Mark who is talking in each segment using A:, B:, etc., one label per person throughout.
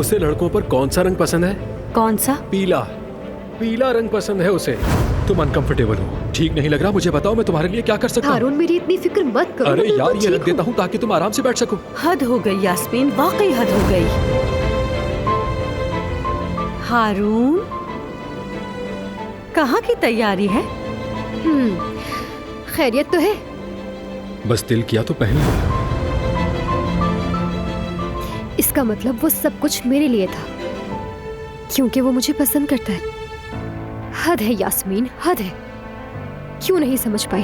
A: उसे लड़कों पर कौन सा रंग पसंद है?
B: कौन सा?
A: पीला। पीला रंग पसंद है उसे। तुम अनकंफर्टेबल हो, ठीक नहीं लग रहा। मुझे बताओ मैं तुम्हारे लिए क्या कर सकता हूँ?
C: हारून मेरी इतनी फिक्र मत करो।
A: अरे
C: मैं
A: यार
C: बिल्कुल
A: ये रख
C: ठीक
A: देता
C: हूँ।
A: हूँ ताकि तुम आराम से बैठ सको।
B: हद हो गई यास्मीन, वाकई हद हो गई। हारून, कहाँ की तैयारी है?
C: खैरियत तो है।
A: बस दिल किया तो पहन लिया।
C: इसका मतलब वो सब कुछ मेरे लिए था, क्योंकि वो मुझे पसंद करता है। हद है यास्मीन, हद है। क्यों नहीं समझ पाई?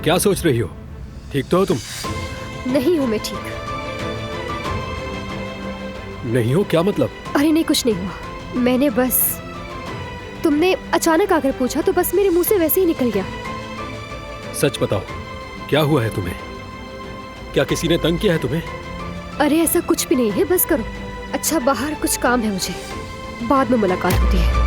A: क्या सोच रही हो? ठीक तो हो तुम?
C: नहीं हूं मैं ठीक।
A: नहीं हो? क्या मतलब?
C: अरे नहीं, कुछ नहीं हुआ। मैंने बस, तुमने अचानक आकर पूछा तो बस मेरे मुंह से वैसे ही निकल गया।
A: सच बताओ, क्या हुआ है तुम्हें? क्या किसी ने तंग किया है तुम्हें?
C: अरे ऐसा कुछ भी नहीं है, बस करो। अच्छा बाहर कुछ काम है मुझे, बाद में मुलाकात होती है।